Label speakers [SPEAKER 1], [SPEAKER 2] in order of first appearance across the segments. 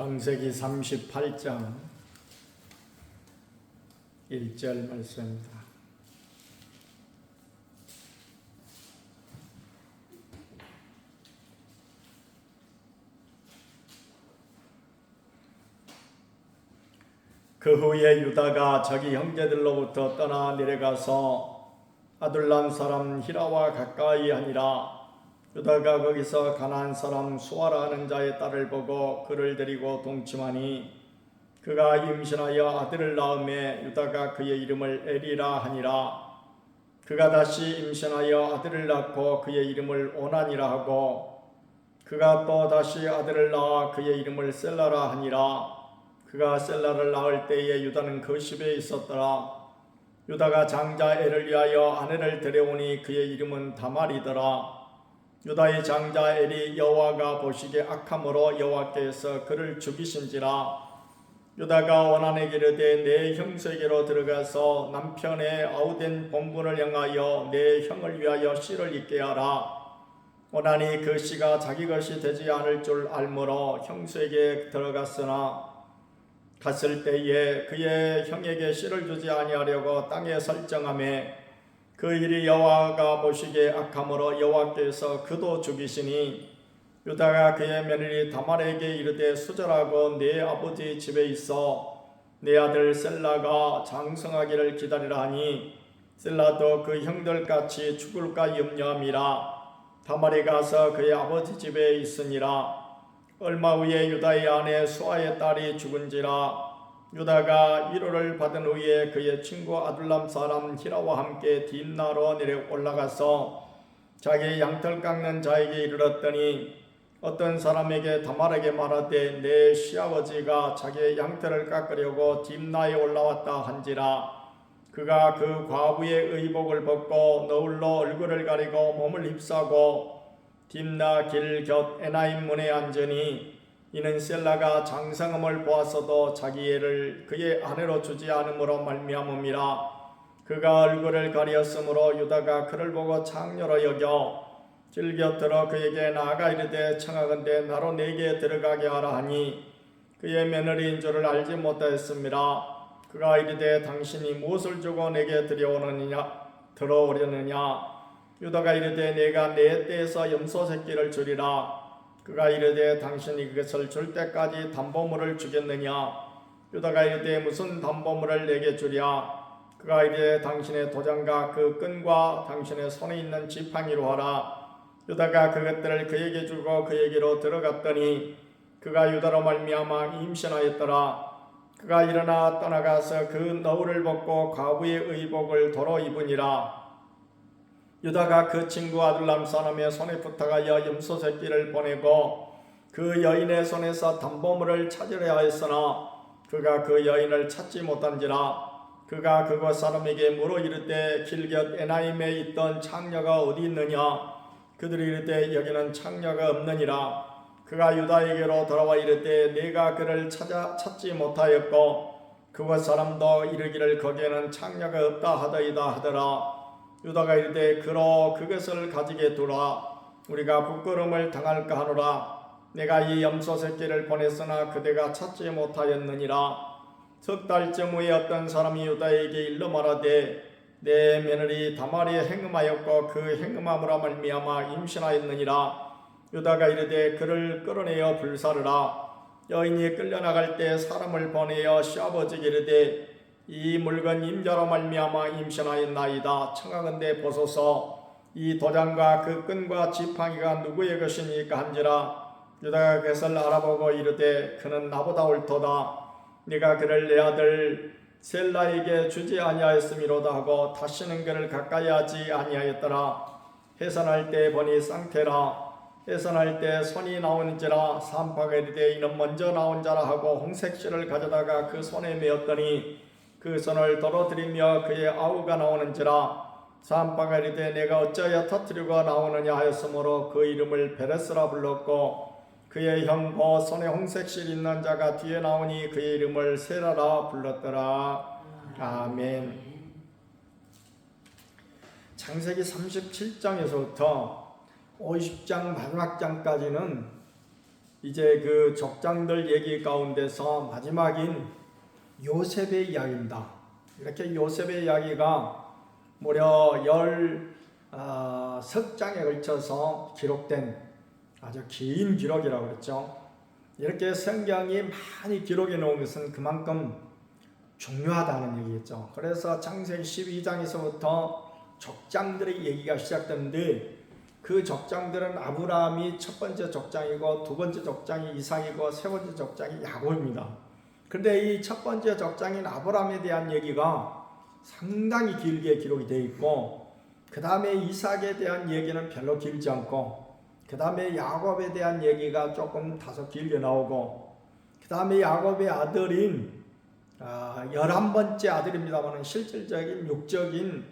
[SPEAKER 1] 창세기 38장 1절 말씀입니다. 그 후에 유다가 자기 형제들로부터 떠나 내려가서 아둘람 사람 히라와 가까이 하니라. 유다가 거기서 가나안 사람 수아라 하는 자의 딸을 보고 그를 데리고 동침하니 그가 임신하여 아들을 낳음에 유다가 그의 이름을 에리라 하니라. 그가 다시 임신하여 아들을 낳고 그의 이름을 오난이라 하고 그가 또 다시 아들을 낳아 그의 이름을 셀라라 하니라. 그가 셀라를 낳을 때에 유다는 그 집에 있었더라. 유다가 장자 엘을 위하여 아내를 데려오니 그의 이름은 다말이더라. 유다의 장자 엘이 여호와가 보시기에 악함으로 여호와께서 그를 죽이신지라. 유다가 오난에게 이르되 내 형세에게로 들어가서 남편의 아우된 본분을 향하여 내 형을 위하여 씨를 잇게 하라. 오난이 그 씨가 자기 것이 되지 않을 줄 알므로 형수에게 들어갔으나 갔을 때에 그의 형에게 씨를 주지 아니하려고 땅에 설정하매 그 일이 여호와가 보시기에 악함으로 여호와께서 그도 죽이시니 유다가 그의 며느리 다말에게 이르되 수절하고 내 아버지 집에 있어 내 아들 셀라가 장성하기를 기다리라 하니 셀라도 그 형들같이 죽을까 염려함이라. 다말이 가서 그의 아버지 집에 있으니라. 얼마 후에 유다의 아내 수아의 딸이 죽은지라. 유다가 위로를 받은 후에 그의 친구 아둘람 사람 히라와 함께 딥나로 내려 올라가서 자기 양털 깎는 자에게 이르렀더니 어떤 사람에게 다말에게 말하되 내 시아버지가 자기의 양털을 깎으려고 딥나에 올라왔다 한지라. 그가 그 과부의 의복을 벗고 너울로 얼굴을 가리고 몸을 ip사고 딥나 길 곁 에나임 문에 앉으니 이는 셀라가 장성함을 보았어도 자기 애를 그의 아내로 주지 않음으로 말미암음이라. 그가 얼굴을 가리었으므로 유다가 그를 보고 창녀로 여겨 길 곁으로 그에게 나아가 이르되 청하건대 나로 내게 들어가게 하라 하니 그의 며느리인 줄을 알지 못하였습니다. 그가 이르되 당신이 무엇을 주고 내게 들어오려느냐. 유다가 이르되 내가 내 떼에서 염소 새끼를 주리라. 그가 이르되 당신이 그것을 줄 때까지 담보물을 주겠느냐. 유다가 이르되 무슨 담보물을 내게 주랴. 그가 이르되 당신의 도장과 그 끈과 당신의 손에 있는 지팡이로 하라. 유다가 그것들을 그에게 주고 그에게로 들어갔더니 그가 유다로 말미암아 임신하였더라. 그가 일어나 떠나가서 그 너울을 벗고 과부의 의복을 도로 입으니라. 유다가 그 친구 아둘람 사람의 손에 부탁하여 염소 새끼를 보내고 그 여인의 손에서 담보물을 찾으려 하였으나 그가 그 여인을 찾지 못한지라. 그가 그곳 사람에게 물어 이르되 길 곁 에나임에 있던 창녀가 어디 있느냐. 그들이 이르되 여기는 창녀가 없느니라. 그가 유다에게로 돌아와 이르되 내가 그를 찾지 못하였고 그곳 사람도 이르기를 거기에는 창녀가 없다 하더이다 하더라. 유다가 이르되 그로 그것을 가지게 두라. 우리가 부끄러움을 당할까 하노라. 내가 이 염소 새끼를 보냈으나 그대가 찾지 못하였느니라. 석 달쯤 후에 어떤 사람이 유다에게 일러 말하되 내 며느리 다말이 행음하였고 그 행음함으로 말미암아 임신하였느니라. 유다가 이르되 그를 끌어내어 불사르라. 여인이 끌려나갈 때 사람을 보내어 시아버지에게 이르되 이 물건 임자로 말미암아 임신하였나이다. 청하건대 보소서 이 도장과 그 끈과 지팡이가 누구의 것이니까 한지라. 유다가 그것을 알아보고 이르되 그는 나보다 옳도다. 네가 그를 내 아들 셀라에게 주지 아니하였음이로다 하고 다시는 그를 가까이 하지 아니하였더라. 해산할 때 보니 쌍태라. 해산할 때 손이 나오는지라. 산파가 이르되 이는 먼저 나온 자라 하고 홍색실을 가져다가 그 손에 메었더니 그 손을 떨어뜨리며 그의 아우가 나오는지라. 산파가 이르되 내가 어찌하여 터뜨리고 나오느냐 하였으므로 그 이름을 베레스라 불렀고 그의 형 손에 홍색실 있는 자가 뒤에 나오니 그의 이름을 세라라 불렀더라. 아멘. 창세기 37장에서부터 50장 마지막 장까지는 이제 그 족장들 얘기 가운데서 마지막인 요셉의 이야기입니다. 이렇게 요셉의 이야기가 무려 10석장에 걸쳐서 기록된 아주 긴 기록이라고 그랬죠. 이렇게 성경이 많이 기록해 놓은 것은 그만큼 중요하다는 얘기겠죠. 그래서 창세기 12장에서부터 족장들의 얘기가 시작되는데 그 족장들은 아브라함이 첫 번째 족장이고 두 번째 족장이 이삭이고 세 번째 족장이 야곱입니다. 그런데 이 첫 번째 족장인 아브라함에 대한 얘기가 상당히 길게 기록이 되어 있고 그 다음에 이삭에 대한 얘기는 별로 길지 않고 그 다음에 야곱에 대한 얘기가 조금 다소 길게 나오고 그 다음에 야곱의 아들인 11번째 아들입니다만 실질적인 육적인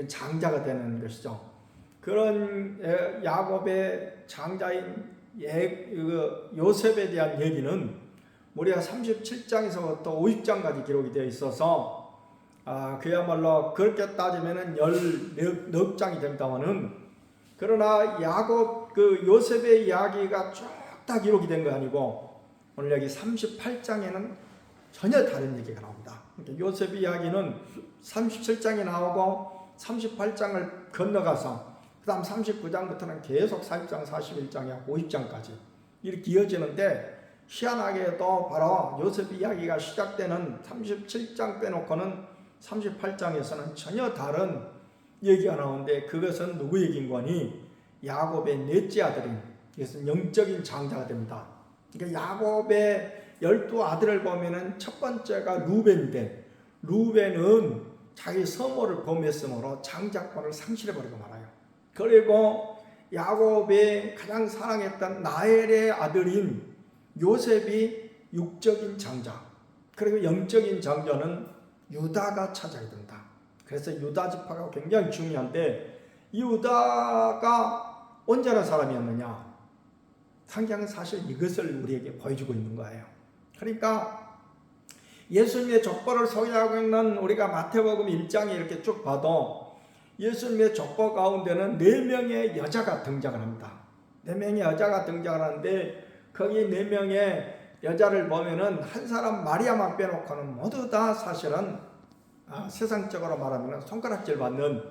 [SPEAKER 1] 장자가 되는 것이죠. 그런 야곱의 장자인 요셉에 대한 얘기는 무려 37장에서부터 50장까지 기록이 되어 있어서 그야말로 그렇게 따지면 14장이 됩니다만은 그러나 야곱 요셉의 이야기가 쭉 다 기록이 된 거 아니고 오늘 여기 38장에는 전혀 다른 얘기가 나옵니다. 그러니까 요셉 이야기는 37장에 나오고 38장을 건너가서 그 다음 39장부터는 계속 40장, 41장이야 50장까지 이렇게 이어지는데 희한하게도 바로 요셉 이야기가 시작되는 37장 빼놓고는 38장에서는 전혀 다른 얘기가 나오는데 그것은 누구 얘기인 거니? 야곱의 넷째 아들인 이것은 영적인 장자가 됩니다. 그러니까 야곱의 12아들을 보면은 첫 번째가 루벤인데 루벤은 자기 서모를 범했으므로 장자권을 상실해버리고 말아요. 그리고 야곱의 가장 사랑했던 라헬의 아들인 요셉이 육적인 장자 그리고 영적인 장자는 유다가 찾아야 된다. 그래서 유다 지파가 굉장히 중요한데 이 유다가 언제나 사람이었느냐? 성경은 사실 이것을 우리에게 보여주고 있는 거예요. 그러니까 예수님의 족보를 소개하고 있는 우리가 마태복음 1장에 이렇게 쭉 봐도 예수님의 족보 가운데는 4명의 여자가 등장을 합니다. 4명의 여자가 등장을 하는데 거기 4명의 여자를 보면은 한 사람 마리아만 빼놓고는 모두 다 사실은 세상적으로 말하면 손가락질 받는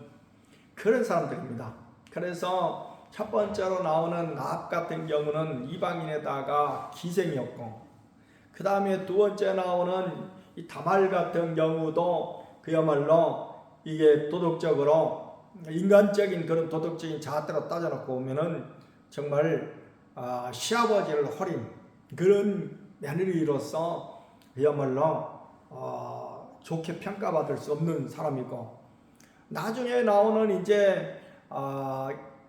[SPEAKER 1] 그런 사람들입니다. 그래서 첫 번째로 나오는 나합 같은 경우는 이방인에다가 기생이었고 그 다음에 두 번째 나오는 이 다말 같은 경우도 그야말로 이게 도덕적으로 인간적인 그런 도덕적인 자아대로 따져놓고 보면은 정말 시아버지를 호린 그런 며느리로서 그야말로 좋게 평가받을 수 없는 사람이고 나중에 나오는 이제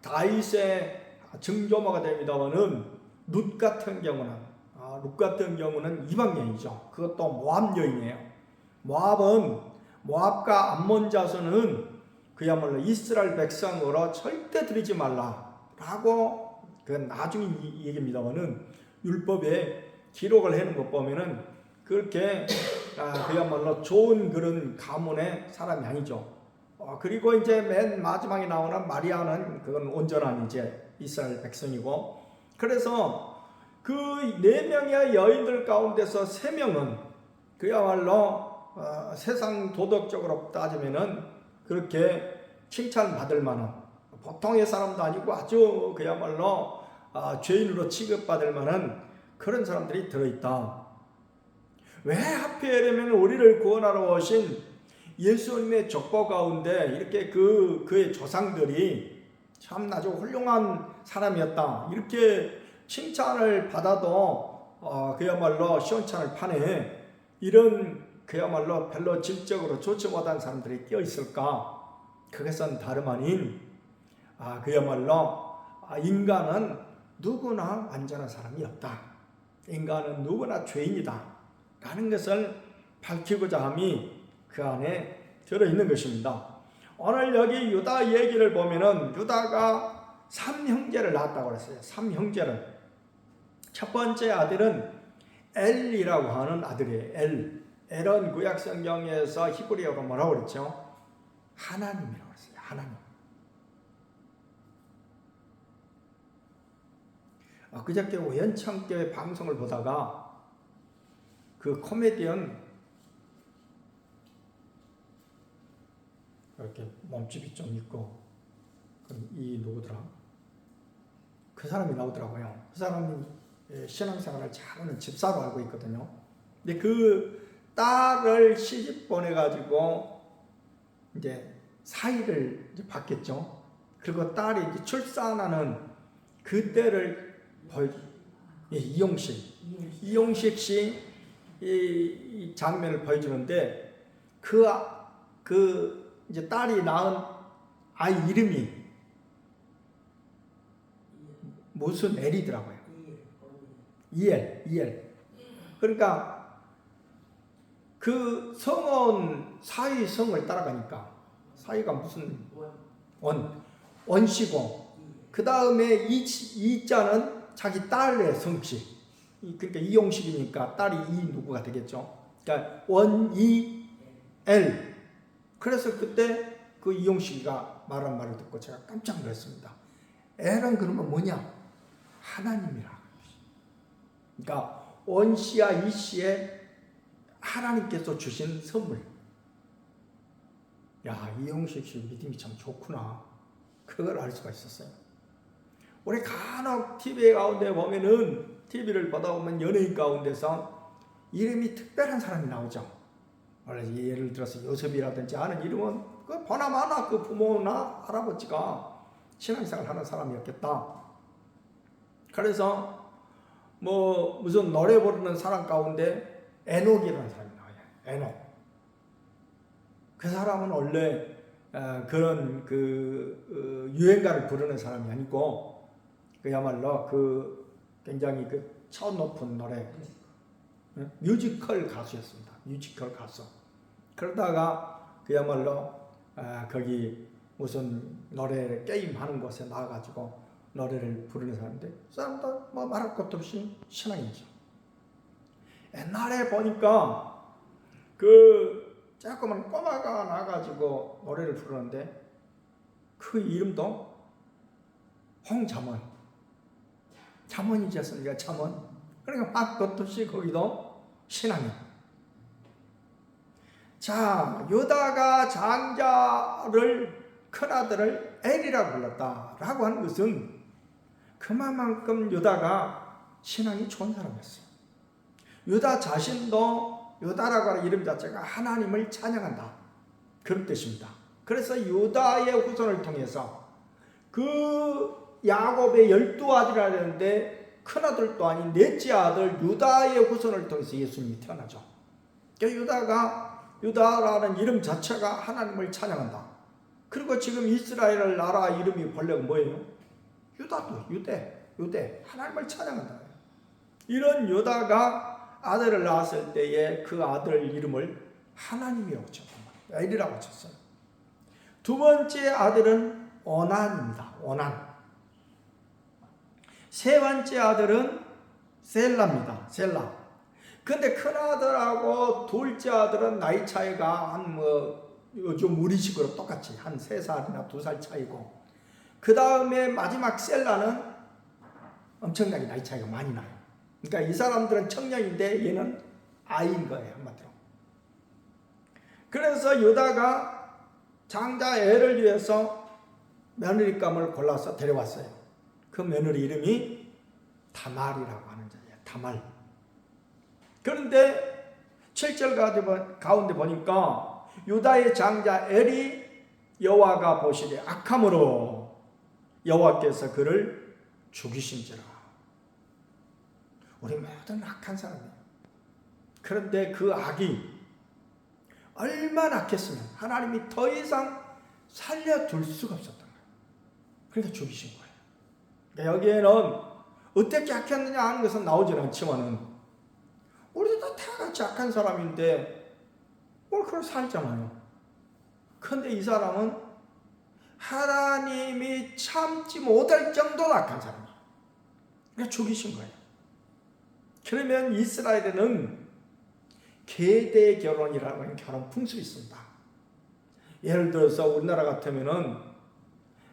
[SPEAKER 1] 다윗의 증조모가 됩니다만은 룻 같은 경우는 이방 여인이죠. 그것도 모압 여인이에요. 모압과 암몬 자손은 그야말로 이스라엘 백성으로 절대 들이지 말라라고 그 나중에 얘기입니다만은 율법에 기록을 해놓은 것 보면은 그렇게 그야말로 좋은 그런 가문의 사람이 아니죠. 그리고 이제 맨 마지막에 나오는 마리아는 그건 온전한 이제 이스라엘 백성이고 그래서 그 4명의 여인들 가운데서 3명은 그야말로 세상 도덕적으로 따지면은 그렇게 칭찬받을 만한 보통의 사람도 아니고 아주 그야말로 죄인으로 취급받을 만한 그런 사람들이 들어있다. 왜 하필이면 우리를 구원하러 오신 예수님의 족보 가운데 이렇게 그의 조상들이 참 아주 훌륭한 사람이었다 이렇게 칭찬을 받아도 그야말로 시원찮을 판에 이런 그야말로 별로 질적으로 좋지 못한 사람들이 끼어 있을까? 그것은 다름 아닌 그야말로 인간은 누구나 완전한 사람이 없다. 인간은 누구나 죄인이다. 라는 것을 밝히고자 함이 그 안에 들어있는 것입니다. 오늘 여기 유다 얘기를 보면은 유다가 3형제를 낳았다고 그랬어요. 3형제를. 첫 번째 아들은 엘이라고 하는 아들이에요. 엘은 구약 성경에서 히브리어로 뭐라고 그랬죠? 하나님이라고 했어요. 하나님. 그저께 우연찮게 방송을 보다가 그 코미디언 이렇게 몸집이 좀 있고 이 누구더라? 그 사람이 나오더라고요. 그 사람이 신앙생활을 잘하는 집사로 알고 있거든요. 근데 그 딸을 시집 보내가지고 이제 사위를 이제 받겠죠. 그리고 딸이 이제 출산하는 그때를 이용식 씨 이 장면을 보여주는데 그 이제 딸이 낳은 아이 이름이 무슨 엘이더라고요. 이엘. 그러니까 그 성은 사위 성을 따라가니까 사위가 무슨 원씨고 그 다음에 이자는 자기 딸의 성씨. 그러니까 이용식이니까 딸이 이 누구가 되겠죠. 그러니까 원이엘. 그래서 그때 그 이용식이가 말한 말을 듣고 제가 깜짝 놀랐습니다. 엘은 그러면 뭐냐? 하나님이라. 그러니까 원씨와 이씨에 하나님께서 주신 선물. 야, 이용식 씨 믿음이 참 좋구나. 그걸 알 수가 있었어요. 우리 간혹 TV 가운데 보면은 TV를 보다 보면 연예인 가운데서 이름이 특별한 사람이 나오죠. 원래 예를 들어서 요셉이라든지 하는 이름은 그 보나마나 그 부모나 할아버지가 신앙생활 하는 사람이었겠다. 그래서 뭐 무슨 노래 부르는 사람 가운데 에녹이라는 사람이 나와요. 에녹. 그 사람은 원래 그런 그 유행가를 부르는 사람이 아니고 그야말로 그 굉장히 그 첫 높은 노래 뮤지컬 가수였습니다. 뮤지컬 가수. 그러다가 그야말로 거기 무슨 노래 게임 하는 곳에 나와가지고 노래를 부르는 사람인데 사람도 뭐 말할 것도 없이 신앙이죠. 옛날에 보니까 그 조그만 꼬마가 나가지고 노래를 부르는데 그 이름도 홍자먼. 자문이었으니까 자문. 그러니까 말 것도 없이 거기도 신앙이. 자, 유다가 장자를 큰아들을 엘이라고 불렀다라고 하는 것은 그만큼 유다가 신앙이 좋은 사람이었어요. 유다 자신도 유다라고 하는 이름 자체가 하나님을 찬양한다. 그런 뜻입니다. 그래서 유다의 후손을 통해서 그 야곱의 12아들이라 하는데 큰아들도 아닌 넷째 아들 유다의 후손을 통해서 예수님이 태어나죠. 유다라는 이름 자체가 하나님을 찬양한다. 그리고 지금 이스라엘 나라 이름이 본래가 뭐예요? 유다도 유대 하나님을 찬양한다. 이런 유다가 아들을 낳았을 때에 그 아들 이름을 하나님이라고 쳤단 말이에요. 엘이라고 쳤어요. 두 번째 아들은 오난입니다. 오난. 세 번째 아들은 셀라입니다. 셀라. 근데 큰 아들하고 둘째 아들은 나이 차이가 한 요즘 우리식으로 똑같이 한 3살이나 2살 차이고, 그 다음에 마지막 셀라는 엄청나게 나이 차이가 많이 나요. 그러니까 이 사람들은 청년인데 얘는 아이인 거예요, 한마디로. 그래서 유다가 장자 엘을 위해서 며느리감을 골라서 데려왔어요. 그 며느리 이름이 다말이라고 하는 자예요. 다말. 그런데 7절 가운데 보니까 유다의 장자 엘이 여호와가 보시기에 악함으로 여호와께서 그를 죽이신지라. 우리 모두는 악한 사람이에요. 그런데 그 악이 얼마나 악했으면 하나님이 더 이상 살려둘 수가 없었던 거예요. 그러니까 죽이신 거예요. 그러니까 여기에는 어떻게 악했느냐 하는 것은 나오질 않지만은 우리도 다 같이 악한 사람인데 오늘 그걸 살잖아요. 그런데 이 사람은 하나님이 참지 못할 정도로 악한 사람이에요. 그러니까 죽이신 거예요. 그러면 이스라엘에는 계대 결혼이라는 결혼 풍습이 있습니다. 예를 들어서 우리나라 같으면은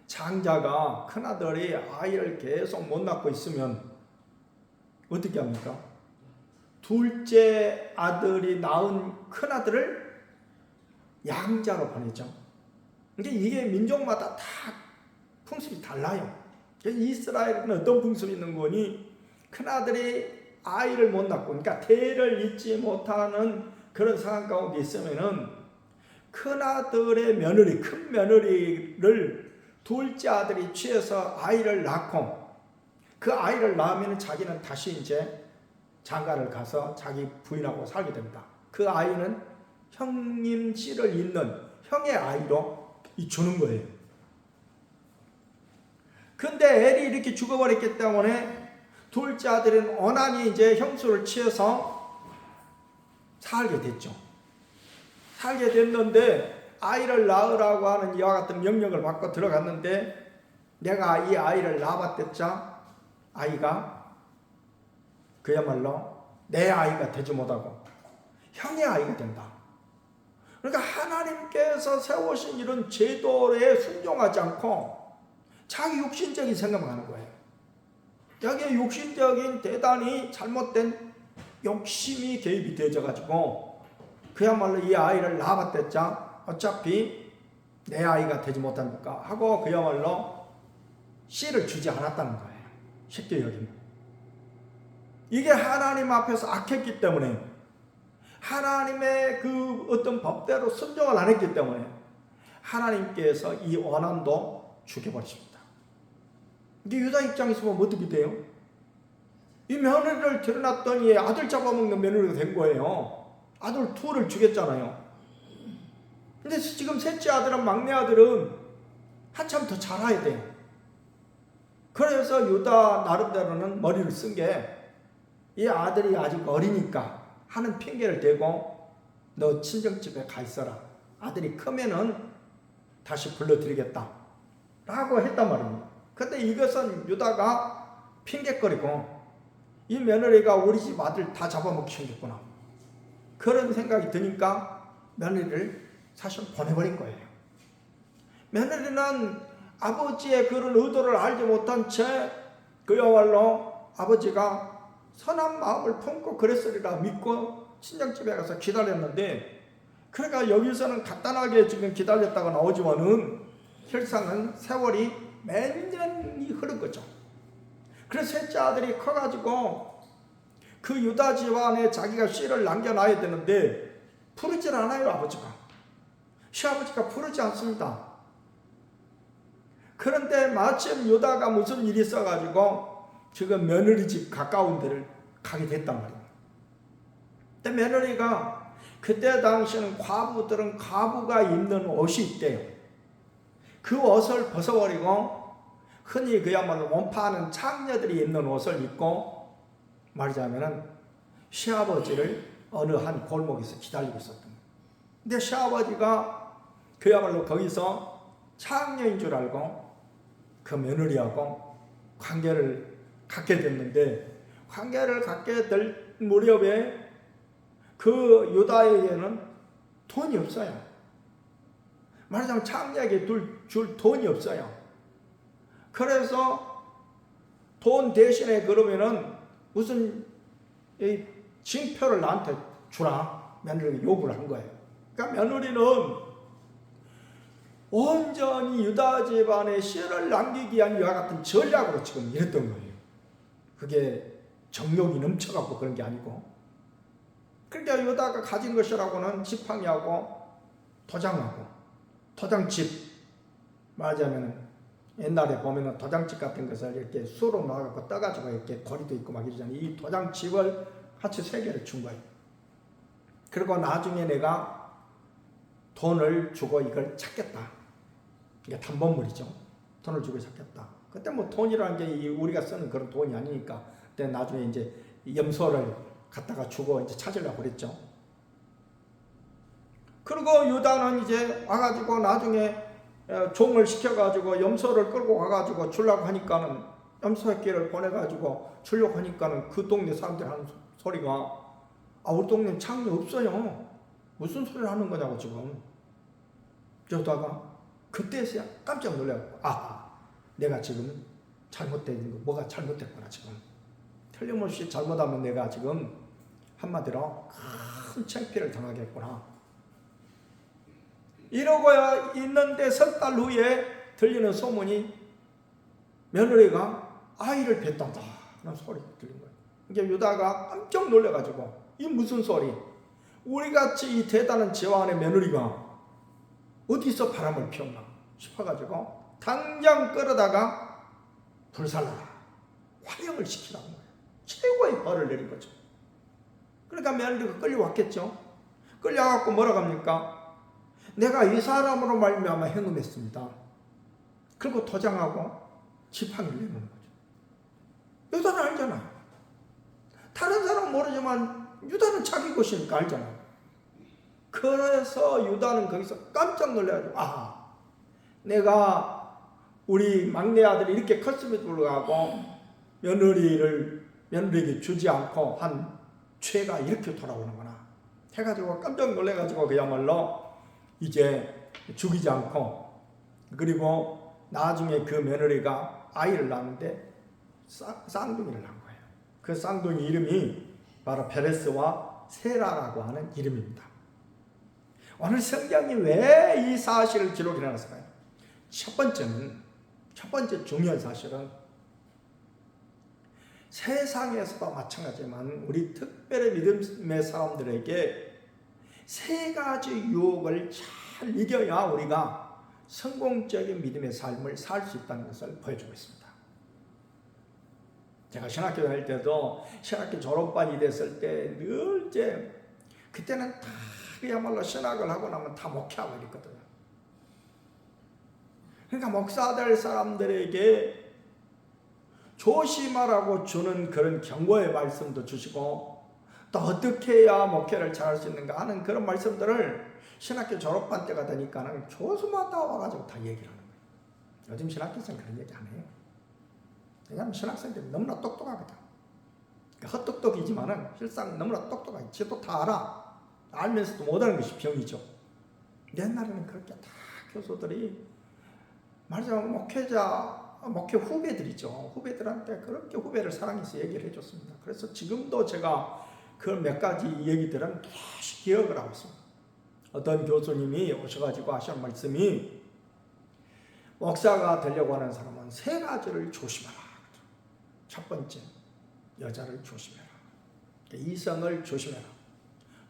[SPEAKER 1] 장자가 큰아들이 아이를 계속 못 낳고 있으면 어떻게 합니까? 둘째 아들이 낳은 큰 아들을 양자로 보내죠. 이게 민족마다 다 풍습이 달라요. 이스라엘은 어떤 풍습이 있는 거니? 큰 아들이 아이를 못 낳고, 그러니까 대를 잇지 못하는 그런 상황 가운데 있으면은 큰 아들의 며느리, 큰 며느리를 둘째 아들이 취해서 아이를 낳고, 그 아이를 낳으면 자기는 다시 이제 장가를 가서 자기 부인하고 살게 됩니다. 그 아이는 형님 씨를 잇는 형의 아이로 주는 거예요. 근데 엘이 이렇게 죽어버렸기 때문에 둘째 아들은 원한이 이제 형수를 취해서 살게 됐죠. 살게 됐는데 아이를 낳으라고 하는 이와 같은 명령을 받고 들어갔는데, 내가 이 아이를 낳아봤댔자 아이가 그야말로 내 아이가 되지 못하고 형의 아이가 된다. 그러니까 하나님께서 세우신 이런 제도에 순종하지 않고 자기 육신적인 생각만 하는 거예요. 여기에 육신적인 대단히 잘못된 욕심이 개입이 되어져가지고 그야말로 이 아이를 낳아봤댔자 어차피 내 아이가 되지 못합니까 하고 그야말로 씨를 주지 않았다는 거예요. 쉽게 여기면 이게 하나님 앞에서 악했기 때문에, 하나님의 그 어떤 법대로 순종을 안 했기 때문에 하나님께서 이 원한도 죽여버리십니다. 이게 유다 입장에서 보면 어떻게 돼요? 이 며느리를 들여놨더니 아들 잡아먹는 며느리가 된 거예요. 아들 둘을 죽였잖아요. 근데 지금 셋째 아들은, 막내 아들은 한참 더 자라야 돼요. 그래서 유다 나름대로는 머리를 쓴 게, 이 아들이 아직 어리니까 하는 핑계를 대고 너 친정집에 가 있어라. 아들이 크면은 다시 불러드리겠다 라고 했단 말입니다. 근데 이것은 유다가 핑계거리고, 이 며느리가 우리 집 아들 다 잡아먹기 생겼구나, 그런 생각이 드니까 며느리를 사실 보내버린 거예요. 며느리는 아버지의 그런 의도를 알지 못한 채 그야말로 아버지가 선한 마음을 품고 그랬으리라 믿고 친정집에 가서 기다렸는데, 그러니까 여기서는 간단하게 지금 기다렸다가 나오지만은 실상은 세월이 몇 년이 흐른 거죠. 그래서 셋째 아들이 커가지고 그 유다 집안에 자기가 씨를 남겨놔야 되는데 부르질 않아요. 아버지가, 시아버지가 부르지 않습니다. 그런데 마침 유다가 무슨 일이 있어가지고 지금 며느리 집 가까운 데를 가게 됐단 말이에요. 근데 며느리가, 그때 당시에는 과부들은 과부가 입는 옷이 있대요. 그 옷을 벗어버리고 흔히 그야말로 원파하는 창녀들이 입는 옷을 입고 말하자면은 시아버지를 어느 한 골목에서 기다리고 있었던 거예요. 근데 시아버지가 그야말로 거기서 창녀인 줄 알고 그 며느리하고 관계를 갖게 됐는데, 관계를 갖게 될 무렵에 그 유다에게는 돈이 없어요. 말하자면 창녀에게 줄 돈이 없어요. 그래서 돈 대신에 그러면은 무슨 이 징표를 나한테 주라, 며느리가 요구를 한 거예요. 그러니까 며느리는 온전히 유다 집안에 씨를 남기기 위한 이와 같은 전략으로 지금 이랬던 거예요. 그게 정욕이 넘쳐갖고 그런 게 아니고, 그러니까 유다가 가진 것이라고는 지팡이하고 도장하고, 도장집 말하자면 옛날에 보면은 도장집 같은 것을 이렇게 수로 놔갖고 떠가지고 이렇게 고리도 있고 막 이러잖아요. 이 도장집을 같이 3개를 준 거예요. 그리고 나중에 내가 돈을 주고 이걸 찾겠다. 이게 담보물이죠. 돈을 주고 찾겠다. 그때 뭐 돈이라는 게 우리가 쓰는 그런 돈이 아니니까 그때 나중에 이제 염소를 갖다가 주고 이제 찾으려고 그랬죠. 그리고 유다는 이제 와가지고 나중에 종을 시켜가지고 염소를 끌고 가가지고 주려고 하니까는, 염소새끼를 보내가지고 주려고 하니까는 그 동네 사람들 하는 소리가, 우리 동네는 창녀 없어요. 무슨 소리를 하는 거냐고 지금. 그러다가 그때서야 깜짝 놀라고, 내가 지금 잘못된 거, 뭐가 잘못됐구나 지금. 틀림없이 잘못하면 내가 지금 한마디로 큰 창피를 당하겠구나. 이러고 있는데 석 달 후에 들리는 소문이 며느리가 아이를 뱉었다 하는 소리가 들린 거예요. 이게 유다가 깜짝 놀래가지고 이 무슨 소리? 우리같이 이 대단한 제왕의 며느리가 어디서 바람을 피웠나 싶어가지고 당장 끌어다가 불살라라, 화형을 시키라는 거예요. 최고의 벌을 내린 거죠. 그러니까 며느리가 끌려왔겠죠. 끌려와갖고 뭐라고 합니까? 내가 이 사람으로 말미암아 행음했습니다. 그리고 도장하고 지팡이를 내는 거죠. 유다는 알잖아요. 다른 사람은 모르지만 유다는 자기 것이니까 알잖아요. 그래서 유다는 거기서 깜짝 놀라가지고 내가 우리 막내 아들이 이렇게 컸음에도 불구하고 며느리에게 주지 않고 한 죄가 이렇게 돌아오는구나 해가지고 깜짝 놀래가지고 그야말로 이제 죽이지 않고, 그리고 나중에 그 며느리가 아이를 낳는데 쌍둥이를 낳은 거예요. 그 쌍둥이 이름이 바로 페레스와 세라라고 하는 이름입니다. 오늘 성경이 왜 이 사실을 기록해 놨을까요? 첫 번째 중요한 사실은 세상에서도 마찬가지지만 우리 특별히 믿음의 사람들에게 세 가지 유혹을 잘 이겨야 우리가 성공적인 믿음의 삶을 살 수 있다는 것을 보여주고 있습니다. 제가 신학교 다닐 때도 신학교 졸업반이 됐을 때 늘 이제 그때는 다 그야말로 신학을 하고 나면 다 목회하고 이랬거든요. 그러니까 목사될 사람들에게 조심하라고 주는 그런 경고의 말씀도 주시고, 또 어떻게 해야 목회를 잘할 수 있는가 하는 그런 말씀들을 신학교 졸업반 때가 되니까는 교수마다 와가지고 다 얘기를 하는 거예요. 요즘 신학교에서는 그런 얘기 안 해요. 왜냐하면 신학생들이 너무나 똑똑하거든. 헛똑똑이지만은 실상 너무나 똑똑하지. 지도 다 알아. 알면서도 못하는 것이 병이죠. 옛날에는 그렇게 다 교수들이 말하자면 목회 후배들이죠. 후배들한테 그렇게 후배를 사랑해서 얘기를 해줬습니다. 그래서 지금도 제가 그 몇 가지 얘기들은 계속 기억을 하고 있습니다. 어떤 교수님이 오셔가지고 하시는 말씀이, 목사가 되려고 하는 사람은 세 가지를 조심하라. 첫 번째, 여자를 조심해라. 이성을 조심해라.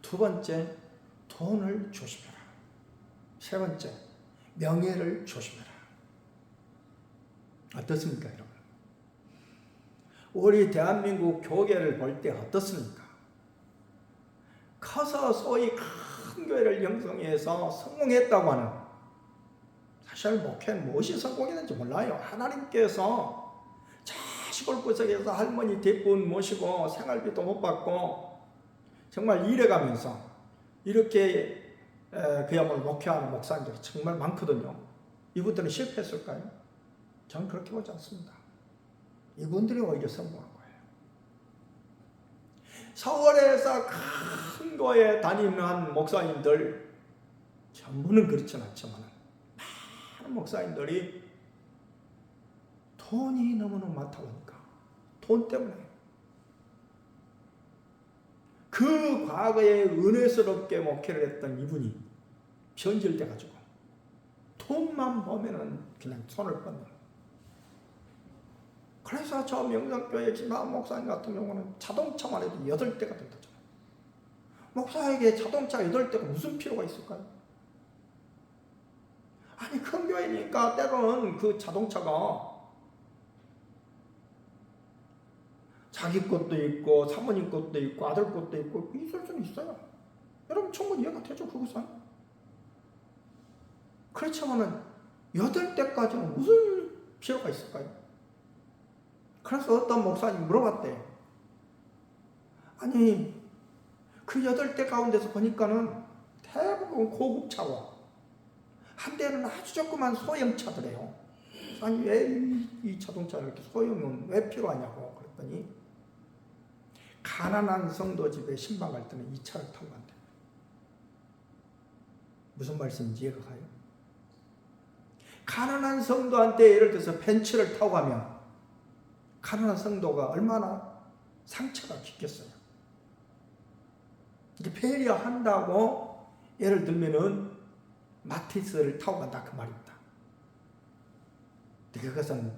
[SPEAKER 1] 두 번째, 돈을 조심해라. 세 번째, 명예를 조심해라. 어떻습니까, 여러분? 우리 대한민국 교회를 볼 때 어떻습니까? 커서 소위 큰 교회를 형성해서 성공했다고 하는, 사실 목회는 무엇이 성공했는지 몰라요. 하나님께서 시골 구석에서 할머니 대부분 모시고 생활비도 못 받고 정말 일해가면서 이렇게 그야말로 목회하는 목사님들이 정말 많거든요. 이분들은 실패했을까요? 저는 그렇게 보지 않습니다. 이분들이 오히려 성공한 거예요. 서울에서 큰 교회 다니는 목사님들 전부는 그렇진 않지만 많은 목사님들이 돈이 너무너무 많다 보니까, 돈 때문에 그 과거에 은혜스럽게 목회를 했던 이분이 변질돼가지고 돈만 보면은 그냥 손을 뻗는. 그래서 저 명성교회 김하은 목사님 같은 경우는 자동차만 해도 8대가 된다잖아요. 목사에게 자동차 8대가 무슨 필요가 있을까요? 아니, 큰 교회니까 때로는 그 자동차가 자기 것도 있고 사모님 것도 있고 아들 것도 있고 있을 수는 있어요. 여러분 충분히 이해가 되죠, 그것은? 그렇지만은 8대까지는 무슨 필요가 있을까요? 그래서 어떤 목사님이 물어봤대요. 아니, 그 8대 가운데서 보니까는 대부분 고급차고 한 대는 아주 조그만 소형차더래요. 아니, 왜 이 자동차가 이렇게 소형은 왜 필요하냐고 그랬더니, 가난한 성도 집에 신방 갈 때는 이 차를 타고 간대요. 무슨 말씀인지 이해가 가요? 가난한 성도한테 예를 들어서 벤츠를 타고 가면 가난한 성도가 얼마나
[SPEAKER 2] 상처가 깊겠어요. 이게 배려한다고 예를 들면은 마티즈를 타고 간다 그 말입니다. 그것은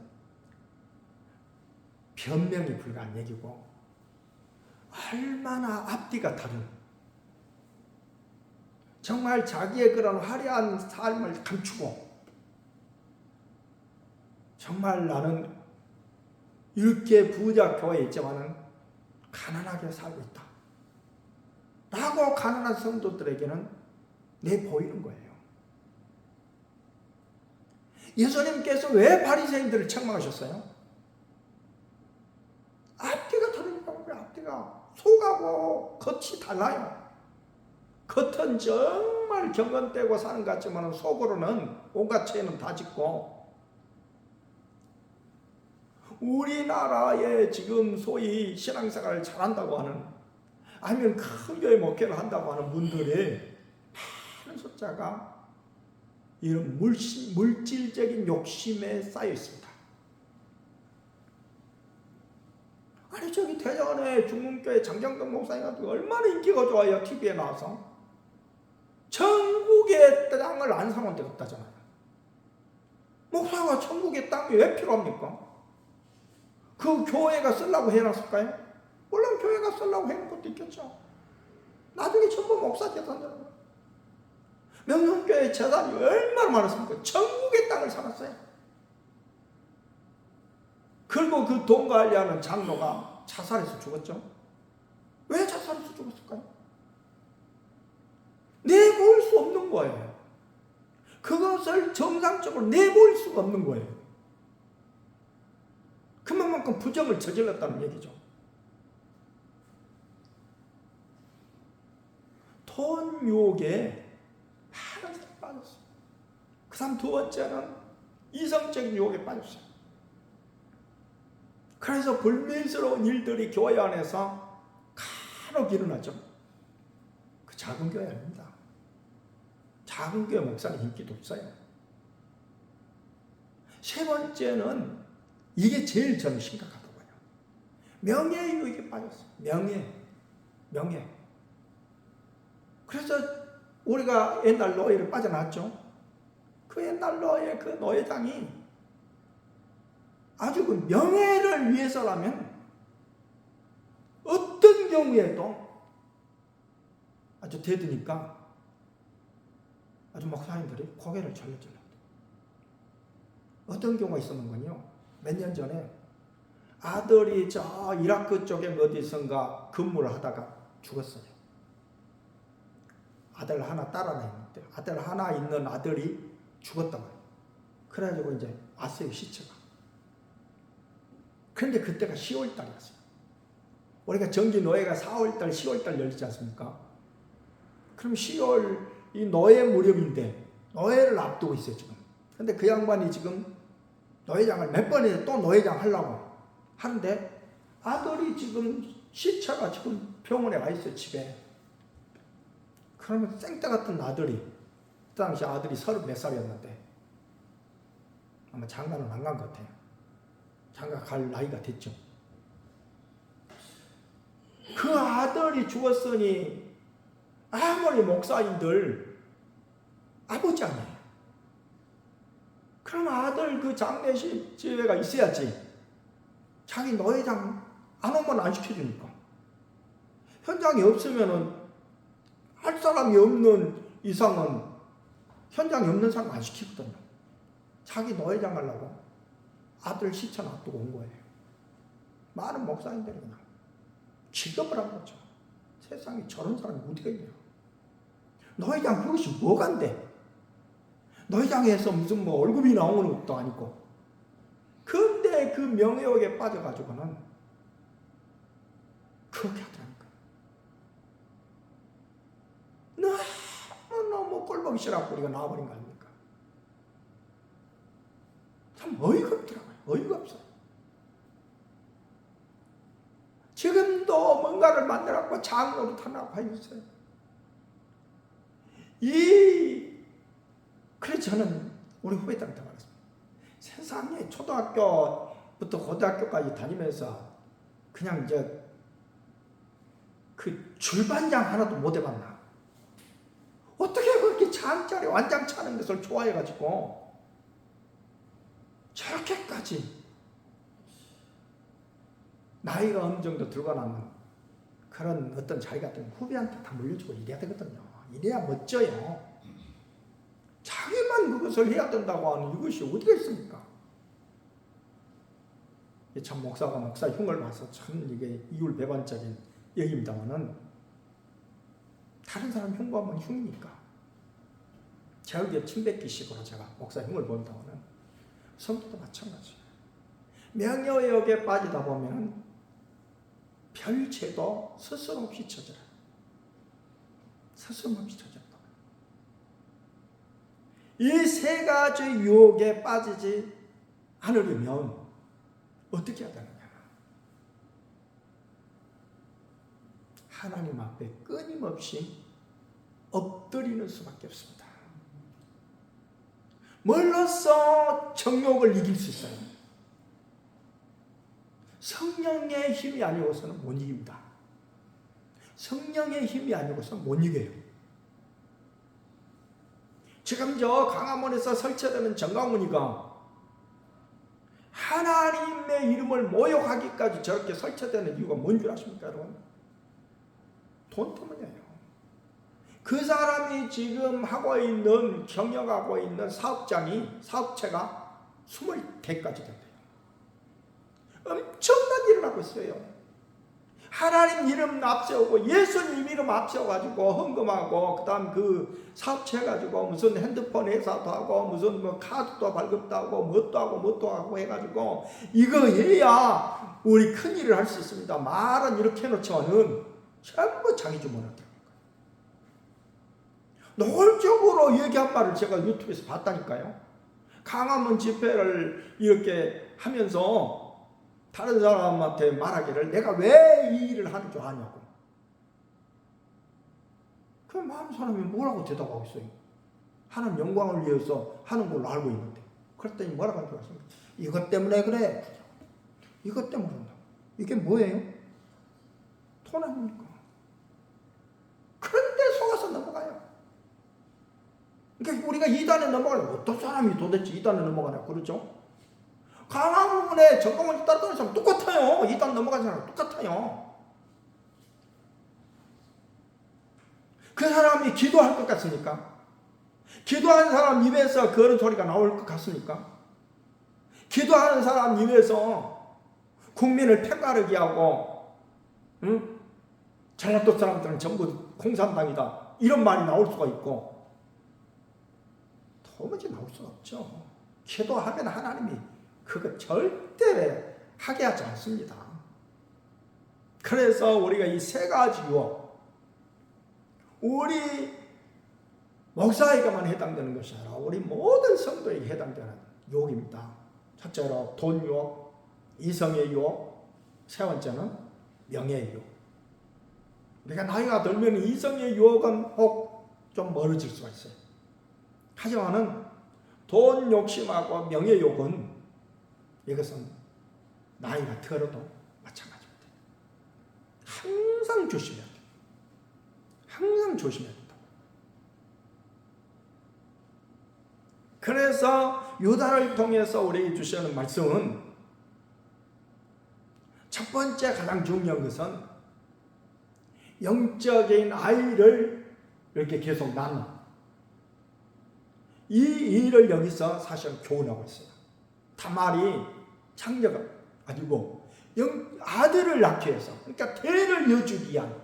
[SPEAKER 2] 변명이 불가한 얘기고 얼마나 앞뒤가 다른 정말 자기의 그런 화려한 삶을 감추고 정말 나는 이렇게 부자 교회에 있지만은 가난하게 살고 있다 라고 가난한 성도들에게는 내보이는 거예요. 예수님께서 왜 바리새인들을 책망하셨어요? 앞뒤가 다르니까. 앞뒤가 속하고 겉이 달라요. 겉은 정말 경건되고 사는 것 같지만 속으로는 온갖 죄는 다 짓고, 우리나라에 지금 소위 신앙생활을 잘한다고 하는, 아니면 큰 교회 목회를 한다고 하는 분들의 많은 숫자가 이런 물질적인 욕심에 쌓여 있습니다. 아니 저기 대전에 중문교회 장정동 목사님 같은 거 얼마나 인기가 좋아요. TV에 나와서. 천국의 땅을 안 사면 되겠다잖아요. 목사가 천국의 땅이 왜 필요합니까? 그 교회가 쓰려고 해놨을까요? 물론 교회가 쓰려고 해놓은 것도 있겠죠. 나중에 전부 목사 재산이라고. 명성교회 재산이 얼마나 많았습니까? 천국의 땅을 사놨어요. 그리고 그 돈 관리하는 장로가 자살해서 죽었죠. 왜 자살해서 죽었을까요? 내볼 수 없는 거예요. 그것을 정상적으로 내볼 수가 없는 거예요. 그만큼 부정을 저질렀다는 얘기죠. 돈 유혹에 많은 사람이 빠졌어요. 그 다음 두 번째는 이성적인 유혹에 빠졌어요. 그래서 불미스러운 일들이 교회 안에서 간혹 일어나죠. 그 작은 교회 아닙니다. 작은 교회 목사는 인기도 없어요. 세 번째는 이게 제일 저는 심각하다고요. 명예유익에 빠졌어요. 명예. 그래서 우리가 옛날 노예를 빠져나왔죠. 그 옛날 노예, 그 노예장이 아주 그 명예를 위해서라면 어떤 경우에도 아주 대드니까 아주 목사님들이 고개를 절레절레. 어떤 경우가 있었는군요. 몇 년 전에 아들이 저 이라크 쪽에 어디선가 근무를 하다가 죽었어요. 아들 하나, 딸 하나 있는데 아들 하나 있는 아들이 죽었다고 해요. 그래가지고 이제 왔어요, 시체가. 그런데 그때가 10월 달이었어요. 우리가 정기 노예가 4월 달, 10월 달 열리지 않습니까? 그럼 10월 이 노예 무렵인데 노예를 앞두고 있어요, 지금. 근데 그 양반이 지금 노예장을 몇 번이나 또 노예장 하려고 하는데 아들이 지금 시체가 지금 병원에 와 있어요, 집에. 그러면 생떼 같은 아들이, 그 당시 아들이 30몇 살이었는데 아마 장가는 안 간 것 같아요. 장가 갈 나이가 됐죠. 그 아들이 죽었으니 아무리 목사인들 아버지 아니에요. 그럼 아들 그 장례식 집회가 있어야지. 자기 노예장 안 오면 안 시켜주니까. 현장이 없으면은 할 사람이 없는 이상은 현장이 없는 사람 안 시키거든요. 자기 노예장 가려고 아들 시체 놔두고 온 거예요. 많은 목사님들이 그냥 기겁을 한 거죠. 세상에 저런 사람이 어디가 있냐. 노예장 그것이 뭐간데. 노예장에서 무슨 뭐 월급이 나오는 것도 아니고. 근데 그 명예욕에 빠져가지고는 그렇게 하더라니까. 너무 꼴보기 싫어갖고 우리가 나와버린 거 아닙니까? 참 어이가 없더라고요. 어이가 없어요. 지금도 뭔가를 만들어갖고 장로로 타나고 하였어요. 그래서 저는 우리 후배들한테 말했습니다. 세상에 초등학교부터 고등학교까지 다니면서 그냥 이제 그 줄반장 하나도 못 해봤나? 어떻게 그렇게 장짜리 완장 차는 것을 좋아해가지고 저렇게까지 나이가 어느 정도 들고 나면 그런 어떤 자기 같은 후배한테 다 물려주고 이래야 되거든요. 이래야 멋져요. 자기만 그것을 해야 된다고 하는 이것이 어디가 있습니까? 참 목사가 목사 흉을 봐서 참 이게 이율배반적인 얘기입니다만은 다른 사람 흉보하면 흉이니까 제 얼굴에 침 뱉기식으로 제가 목사 흉을 본다고는 성도도 마찬가지예요. 명예욕에 빠지다 보면 별 죄도 스스럼없이 저질러요. 스스럼없이 저질러요. 이 세 가지 유혹에 빠지지 않으려면 어떻게 해야 되느냐? 하나님 앞에 끊임없이 엎드리는 수밖에 없습니다. 뭘로써 정욕을 이길 수 있어요? 성령의 힘이 아니고서는 못 이깁니다. 성령의 힘이 아니고서는 못 이겨요. 지금 저 강화문에서 설치되는 정강문이가 하나님의 이름을 모욕하기까지 저렇게 설치되는 이유가 뭔 줄 아십니까, 여러분? 돈 때문이에요. 그 사람이 지금 하고 있는, 경영하고 있는 사업체가 20개까지 된대요. 엄청난 일을 하고 있어요. 하나님 이름 앞세우고 예수님 이름 앞세워가지고 헌금하고 그다음 그 사업체 해가지고 무슨 핸드폰 회사도 하고 무슨 뭐 카드도 발급도 하고 뭣도 하고 해가지고 이거 해야 우리 큰 일을 할 수 있습니다. 말은 이렇게 해놓지만은 전부 자기 주머니에 노골적으로 얘기한 말을 제가 유튜브에서 봤다니까요. 강화문 집회를 이렇게 하면서 다른 사람한테 말하기를 내가 왜 이 일을 하는 줄 아냐고. 그 많은 사람이 뭐라고 대답하고 있어요. 하나님 영광을 위해서 하는 걸로 알고 있는데. 그랬더니 뭐라고 하는 줄 아십니까? 이것 때문에 그래. 이것 때문에 그런다. 이게 뭐예요? 돈 아닙니까? 그런데 속아서 넘어가요. 그러니까 우리가 이단에 넘어가면 어떤 사람이 도대체 이단에 넘어가냐 그러죠? 강화문에 정강원이 따르는 사람 똑같아요. 이단 넘어간 사람 똑같아요. 그 사람이 기도할 것 같습니까? 기도하는 사람 입에서 그런 소리가 나올 것 같습니까? 기도하는 사람 입에서 국민을 편가르게 하고 전라도 사람들은 전부 공산당이다 이런 말이 나올 수가 있고 도무지 나올 수가 없죠. 기도하면 하나님이 그거 절대 하게 하지 않습니다. 그래서 우리가 이 세 가지 유혹, 우리 목사에게만 해당되는 것이 아니라 우리 모든 성도에게 해당되는 유혹입니다. 첫째로 돈 유혹, 이성의 유혹, 세 번째는 명예의 유혹. 우리가 나이가 들면 이성의 유혹은 혹 좀 멀어질 수가 있어요. 하지만은 돈 욕심하고 명예 욕은 이것은 나이가 들어도 마찬가지입니다. 항상 조심해야 돼요. 항상 조심해야 된다. 그래서 유다를 통해서 우리에게 주시는 말씀은 첫 번째 가장 중요한 것은 영적인 아이를 이렇게 계속 낳는 이 일을 여기서 사실 교훈하고 있어요. 다말이 창녀가 아니고 아들을 낳기 위해서, 그러니까 대를 이어주기 위한,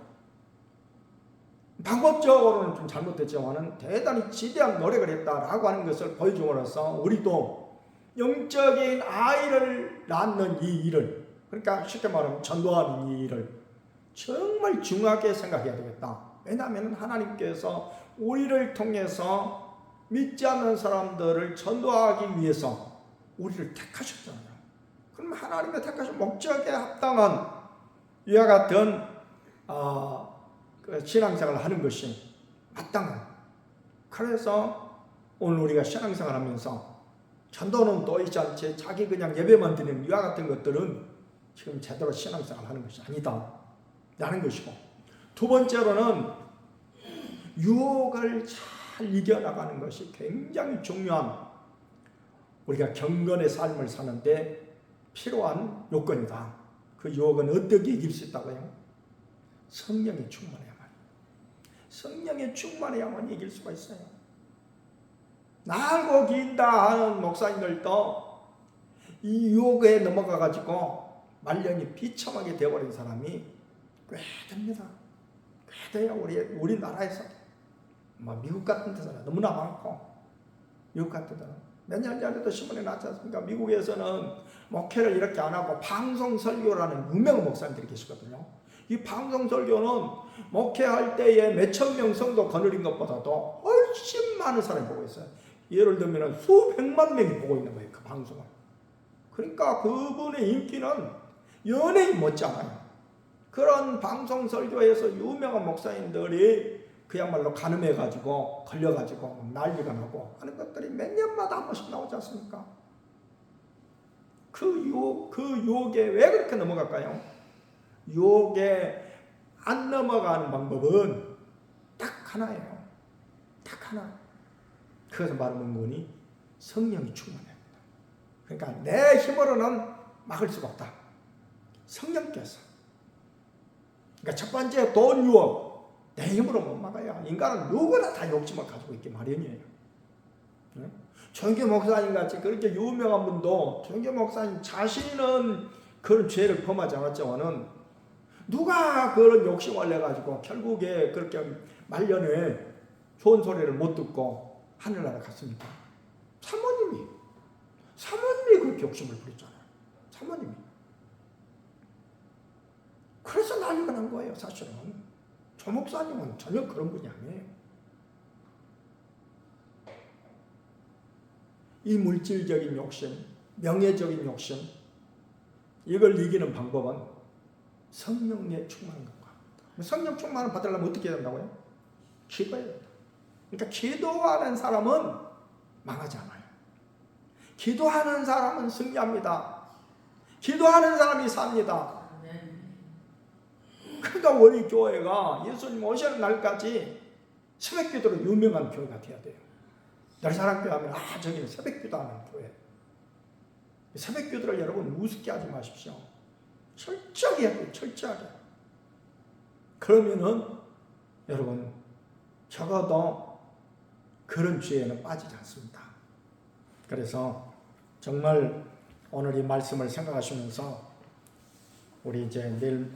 [SPEAKER 2] 방법적으로는 좀 잘못됐지만은 대단히 지대한 노력을 했다라고 하는 것을 보여줌으로써 우리도 영적인 아이를 낳는 이 일을, 그러니까 쉽게 말하면 전도하는 이 일을 정말 중요하게 생각해야 되겠다. 왜냐하면 하나님께서 우리를 통해서 믿지 않는 사람들을 전도하기 위해서 우리를 택하셨잖아요. 그럼 하나님의 택하신 목적에 합당한 이와 같은 신앙생활을 하는 것이 마땅한. 그래서 오늘 우리가 신앙생활 하면서 전도는 또 있지 않지 자기 그냥 예배만 드리는 이와 같은 것들은 지금 제대로 신앙생활 하는 것이 아니다 라는 것이고, 두 번째로는 유혹을 잘 이겨나가는 것이 굉장히 중요한 우리가 경건의 삶을 사는데 필요한 요건이다. 그 유혹은 어떻게 이길 수 있다고요? 성령이 충만해야만. 성령이 충만해야만 이길 수가 있어요. 날고 긴다 하는 목사님들도 이 유혹에 넘어가가지고 말년이 비참하게 되어버린 사람이 꽤 됩니다. 꽤 돼요. 우리나라에서. 미국 같은 데서는 너무나 많고, 미국 같은 데는. 몇 년 전에도 신문에 나왔지 않습니까? 미국에서는 목회를 이렇게 안 하고 방송 설교라는 유명한 목사님들이 계시거든요. 이 방송 설교는 목회할 때에 몇천 명 성도 거느린 것보다도 훨씬 많은 사람이 보고 있어요. 예를 들면 수백만 명이 보고 있는 거예요. 그 방송을. 그러니까 그분의 인기는 연예인 못지않아요. 그런 방송 설교에서 유명한 목사님들이 그야말로 가늠해가지고 걸려가지고 난리가 나고 하는 것들이 몇 년마다 한 번씩 나오지 않습니까? 그 유혹에 왜 그렇게 넘어갈까요? 유혹에 안 넘어가는 방법은 딱 하나예요. 딱 하나. 그것은 바로 뭔거니? 성령이 충만해야 된다. 그러니까 내 힘으로는 막을 수가 없다. 성령께서. 그러니까 첫 번째 돈 유혹. 내 힘으로 못 막아요. 인간은 누구나 다 욕심을 가지고 있기 마련이에요. 조영교 목사님 같이 그렇게 유명한 분도 조영교 목사님 자신은 그런 죄를 범하지 않았지만은 누가 그런 욕심을 내가지고 결국에 그렇게 말년에 좋은 소리를 못 듣고 하늘나라 갔습니까? 사모님이 그렇게 욕심을 부렸잖아요. 사모님이. 그래서 난리가 난 거예요, 사실은. 조 목사님은 전혀 그런 분이 아니에요. 이 물질적인 욕심, 명예적인 욕심, 이걸 이기는 방법은 성령에 충만한 것과 성령 충만을 받으려면 어떻게 해야 된다고요? 기도해야 된다. 그러니까 기도하는 사람은 망하지 않아요. 기도하는 사람은 승리합니다. 기도하는 사람이 삽니다. 그러니까 우리 교회가 예수님 오시는 날까지 새벽기도로 유명한 교회가 돼야 돼요. 열사랑교회 하면 저기는 새벽기도 하는 교회. 새벽기도를 여러분 우습게 하지 마십시오. 철저하게 해야 돼요. 철저하게. 그러면은 여러분 적어도 그런 죄에는 빠지지 않습니다. 그래서 정말 오늘 이 말씀을 생각하시면서 우리 이제 내일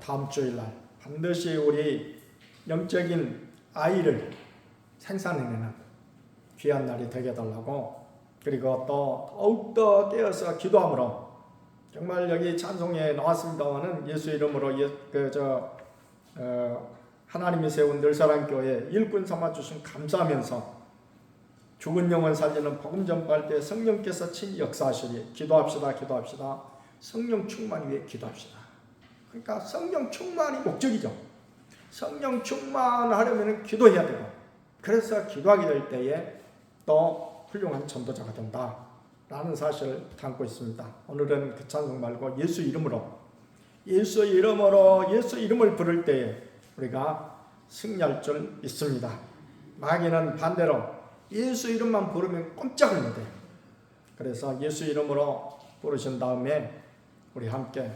[SPEAKER 2] 다음 주일날 반드시 우리 영적인 아이를 생산해내는 귀한 날이 되게 해달라고, 그리고 또 더욱더 깨어서 기도함으로 정말 여기 찬송에 나왔습니다마는 예수 이름으로 하나님이 세운 늘사랑교회 일꾼 삼아주신 감사하면서 죽은 영혼 살리는 복음 전파할 때 성령께서 친히 역사하시니 기도합시다. 성령 충만 위해 기도합시다. 그러니까 성령 충만이 목적이죠. 성령 충만하려면 기도해야 되고, 그래서 기도하게 될 때에 또 훌륭한 전도자가 된다라는 사실을 담고 있습니다. 오늘은 그 찬송 말고 예수 이름을 부를 때에 우리가 승리할 줄 믿습니다. 마귀는 반대로 예수 이름만 부르면 꼼짝을 못해요. 그래서 예수 이름으로 부르신 다음에 우리 함께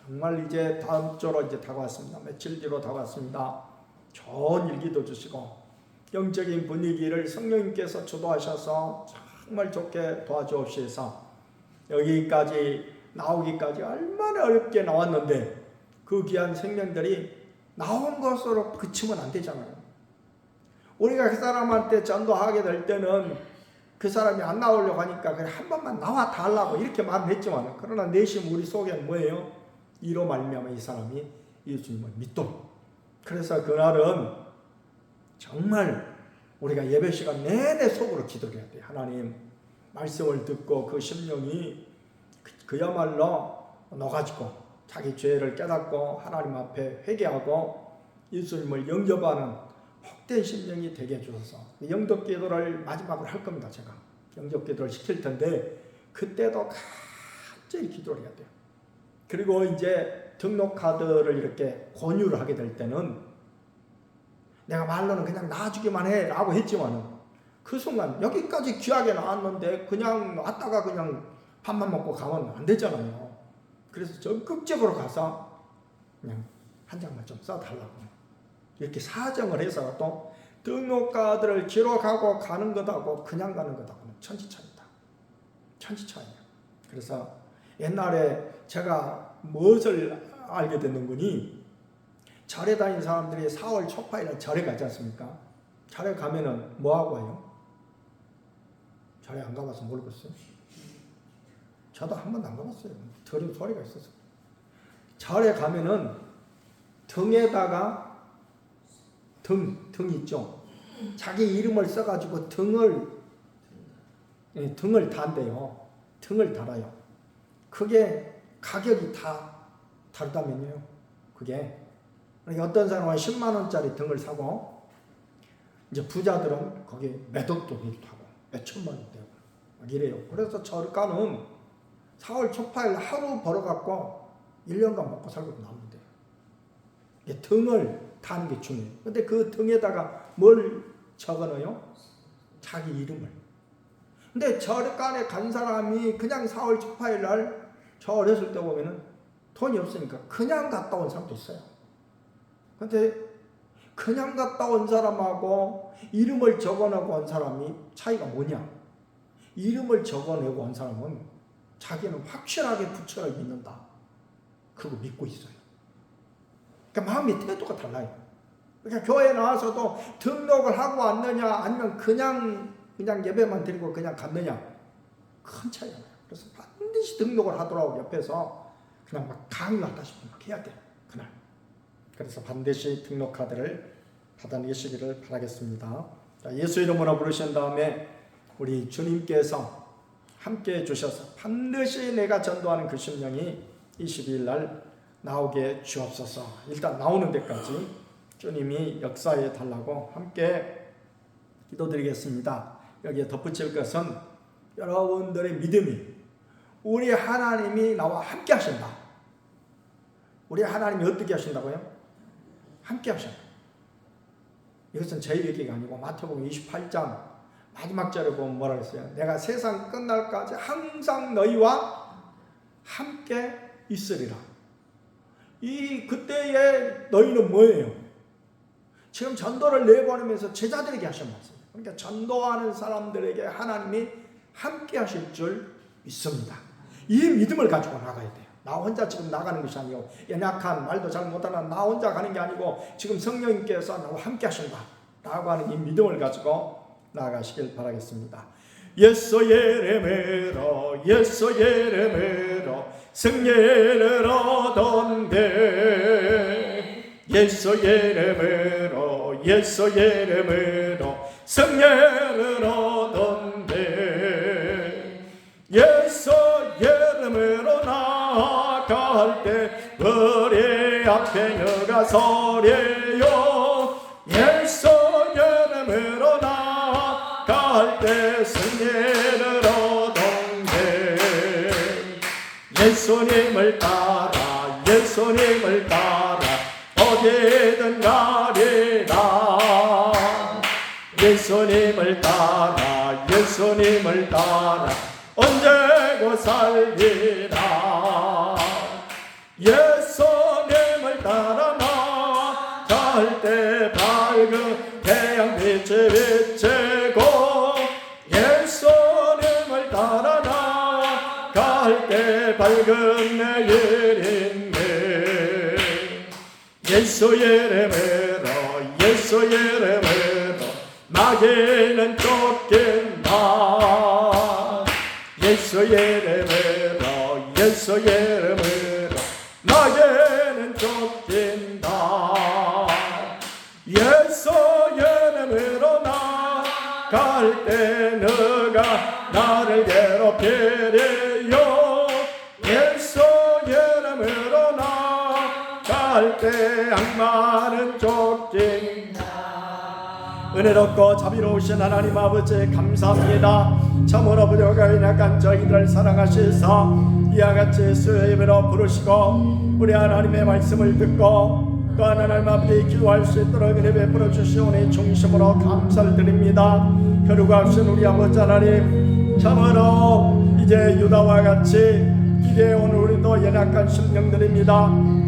[SPEAKER 2] 정말 이제 다음 주로 이제 다가왔습니다. 며칠 뒤로 다가왔습니다. 좋은 일기도 주시고 영적인 분위기를 성령님께서 주도하셔서 정말 좋게 도와주옵소서. 여기까지 나오기까지 얼마나 어렵게 나왔는데 그 귀한 생명들이 나온 것으로 그치면 안 되잖아요. 우리가 그 사람한테 전도하게 될 때는 그 사람이 안 나오려고 하니까 그냥 한 번만 나와 달라고 이렇게 말은 했지만, 그러나 내심 우리 속에는 뭐예요? 이로 말미암아 이 사람이 예수님을 믿도록. 그래서 그날은 정말 우리가 예배 시간 내내 속으로 기도를 해야 돼요. 하나님 말씀을 듣고 그 심령이 그야말로 녹아지고 자기 죄를 깨닫고 하나님 앞에 회개하고 예수님을 영접하는 복된 심령이 되게 해주셔서 영접 기도를 마지막으로 할 겁니다. 제가 영접 기도를 시킬 텐데 그때도 간절히 기도를 해야 돼요. 그리고 이제 등록카드를 이렇게 권유를 하게 될 때는 내가 말로는 그냥 놔주기만 해 라고 했지만은 그 순간 여기까지 귀하게 나왔는데 그냥 왔다가 그냥 밥만 먹고 가면 안 되잖아요. 그래서 적극적으로 가서 그냥 한 장만 좀 써달라고 이렇게 사정을 해서 또 등록카드를 기록하고 가는 것하고 그냥 가는 것하고는 천지차이다. 천지차이야. 그래서 옛날에 제가 무엇을 알게 됐는 거니, 절에 다니는 사람들이 4월 초파일에 절에 가지 않습니까? 절에 가면은 뭐하고 와요? 절에 안 가봐서 모르겠어요. 저도 한 번도 안 가봤어요. 들은 소리가 있어서. 절에 가면은 등에다가 등 있죠. 자기 이름을 써가지고 등을 단대요. 등을 달아요. 그게 가격이 다 다르다면요. 그게 어떤 사람은 10만 원짜리 등을 사고 이제 부자들은 거기 몇 억 돈이기도 하고 몇 천만 원 되고 막 이래요. 그래서 절가는 4월 초파일 하루 벌어갖고 1년간 먹고 살고 나오면 돼요. 이게 등을 타는 게 중요해요. 근데 그 등에다가 뭘 적어넣어요? 자기 이름을. 근데 절간에 간 사람이 그냥 4월 초파일 날 저 어렸을 때 보면은 돈이 없으니까 그냥 갔다 온 사람도 있어요. 근데 그냥 갔다 온 사람하고 이름을 적어내고 온 사람이 차이가 뭐냐? 이름을 적어내고 온 사람은 자기는 확실하게 부처를 믿는다. 그거 믿고 있어요. 그러니까 마음의 태도가 달라요. 그러니까 교회 나와서도 등록을 하고 왔느냐 아니면 그냥 예배만 드리고 그냥 갔느냐 큰 차이가 나요. 그래서 반드시 등록을 하더라고. 옆에서 그냥 막 강요하다시피 막 해야 돼요. 그날. 그래서 반드시 등록카드를 받아내시기를 바라겠습니다. 자, 예수 이름으로 부르신 다음에 우리 주님께서 함께 해주셔서 반드시 내가 전도하는 그 심령이 22일 날 나오게 주옵소서. 일단 나오는 데까지 주님이 역사해 달라고 함께 기도드리겠습니다. 여기에 덧붙일 것은 여러분들의 믿음이 우리 하나님이 나와 함께 하신다. 우리 하나님이 어떻게 하신다고요? 함께 하신다. 이것은 제 얘기가 아니고 마태복음 28장 마지막 절에 보면 뭐라 그랬어요? 내가 세상 끝날까지 항상 너희와 함께 있으리라. 이 그때의 너희는 뭐예요? 지금 전도를 내보내면서 제자들에게 하신 말씀이에요. 그러니까 전도하는 사람들에게 하나님이 함께 하실 줄 믿습니다. 이 믿음을 가지고 나가야 돼요. 나 혼자 지금 나가는 것이 아니고 연약한 말도 잘 못하는 나 혼자 가는 게 아니고 지금 성령님께서 나와 함께 하신다 라고 하는 이 믿음을 가지고 나아가시길 바라겠습니다. 예수 이름으로 예수 이름으로 승리를 얻었네. 예수 이름으로 예수 이름으로 승리를 얻었네. 예수 이름으로 나아갈 때 우리 앞에 너가 서래요. 예수 이름으로 나아갈 때 승리를 얻었네. 예수님을 따라 예수님을 따라 어디든 가리라. 예수님을 따라 예수님을 따라 언제고 살리라. 예수님을 따라 나갈 때 밝은 태양빛이 비치고 예수님을 따라 나갈 때 밝은 내일인데 예수 이름으로 예수 이름으로 마귀는 쫓긴다. 예수 이름으로 예수 이름으로 마귀는 쫓긴다. 예수 이름으로 나갈 때 너가 나를 괴롭히리요. 예수 이름으로 나갈 때 악마는 쫓긴다. 은혜롭고 자비로우신 하나님 아버지 감사합니다. 참으로 부족하여 약한 저희들을 사랑하시사 이와 같이 예수의 이름으로 부르시고 우리 하나님의 말씀을 듣고
[SPEAKER 1] 또 하나님 아버지 기도할 수 있도록 은혜 베풀어 주시오니 중심으로 감사를 드립니다. 거룩하신 우리 아버지 하나님, 참으로 이제 유다와 같이 이제 오늘 우리도 연약한 심령들입니다.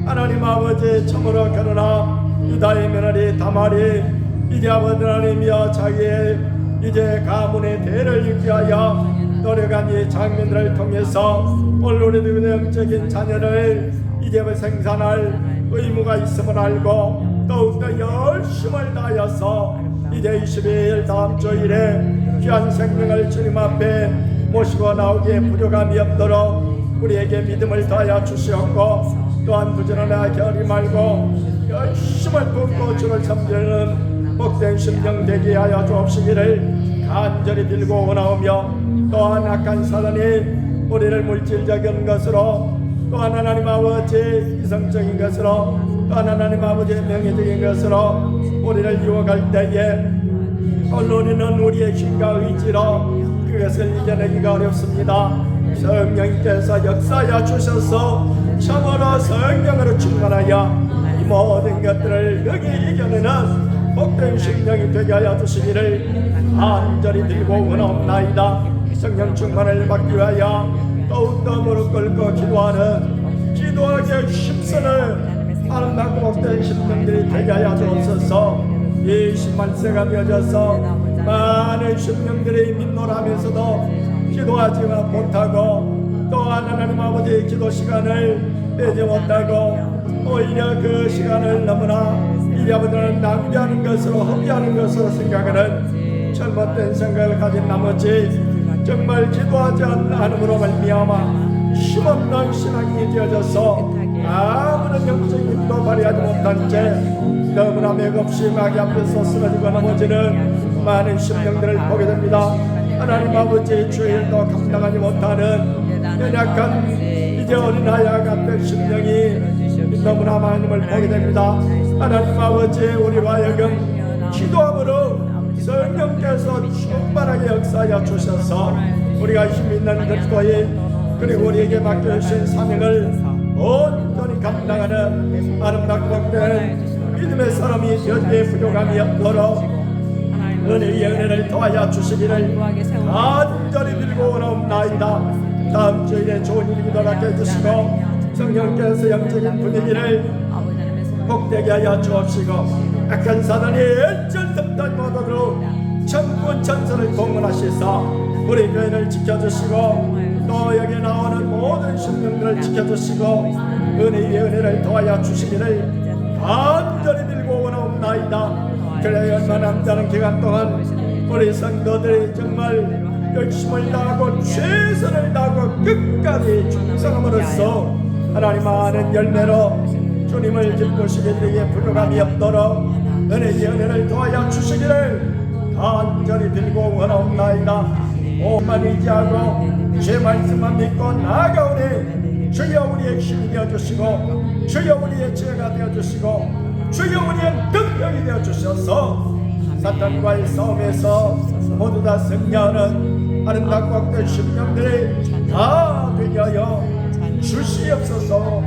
[SPEAKER 1] 하나님 아버지, 참으로 그러나 유다의 며느리 다말이 이제 아버지 하나님이여 자기의 이제 가문의 대를 잇게 하여 노력한 이 장면들을 통해서 오늘 우리들의 영적인 자녀를 이제 생산할 의무가 있음을 알고 더욱더 열심을 다하여서 이제 22일 다음 주일에 귀한 생명을 주님 앞에 모시고 나오기에 부족함이 없도록 우리에게 믿음을 더하여 주시옵고 또한 부지런하게 하지 말고 열심을 붓고 주를 섬기는 복된 심령 되게 하여 주옵시기를 간절히 빌고 원하오며, 또한 악한 사단이 우리를 물질적인 것으로 또한 하나님 아버지 이성적인 것으로 또한 하나님 아버지 명예적인 것으로 우리를 유혹할 때에 언론에는 우리의 힘과 의지로 그것을 이겨내기가 어렵습니다. 성령께서 역사하여 주셔서 참으로 성령으로 충만하여 이 모든 것들을 여기 이겨내는 복된 심령이 되게 하여 주시기를 간절히 빌고 원하옵나이다. 성령 충만을 받기 위하여 더욱더 무릎 꿇고 기도하기에 힘쓰는 아름답고 복된 심령들이 되게 하여 주옵소서. 이 10만세가 되어져서 많은 심령들이 민노하면서도 기도하지 못하고 또한 하나님 아버지 기도 시간을 빼지 못하고 오히려 그 시간을 너무나 이 아버지는 낭비하는 것으로 허비하는 것으로 생각하는 잘못된 생각을 가진 나머지 정말 기도하지 않음으로 말미암아 힘없는 신앙이 되어져서 아무런 영적인 힘도 발휘하지 못한 채 너무나 맥없이 마귀 앞에서 쓰러지고 넘어지는 많은 심령들을 보게 됩니다. 하나님 아버지 주일도 감당하지 못하는 연약한 이제 어린아이와 같은 심령이 너무나 많음을 보게 됩니다. 하나님 아버지 우리로 하여금 기도함으로 성령께서 충만하게 역사하여 주셔서 우리가 힘있는 그리스도의 그리고 우리에게 맡겨주신 사명을 온전히 감당하는 아름답고 복된 믿음의 사람이 여기에 부족함이 없도록 은혜의 은혜를 더하여 주시기를 간절히 빌고 원하옵나이다. 다음 주일에 좋은 일이 일어나게 해주시고 성령께서 영적인 분위기를 복되게 하여 주옵시고 악한 사단이 일절듭단 모독으로 천군 천사를 공헌하시사 우리 교회를 지켜주시고 또 여기 나오는 모든 심령들을 지켜주시고 은혜의 은혜를 더하여 주시기를 간절히 빌고 원하옵나이다. 그래 얼마 남지 않은 기간 동안 우리 성도들이 정말 열심을 다하고 최선을 다하고 끝까지 충성함으로써 하나님 아는 열매로 주님을 기쁘시게 되기에 부족함이 없도록 은혜의 은혜를 더하여 주시기를 간절히 빌고 원하옵나이다. 오만 의지하고 제 말씀만 믿고 나아가오니 주여 우리의 힘이 되어주시고 주여 우리의 지혜가 되어주시고 주여 우리의 능력이 되어주셔서 사탄과의 싸움에서 모두 다 승리하는 아름답고 복된 심령들이 다 되게 하여 주시옵소서.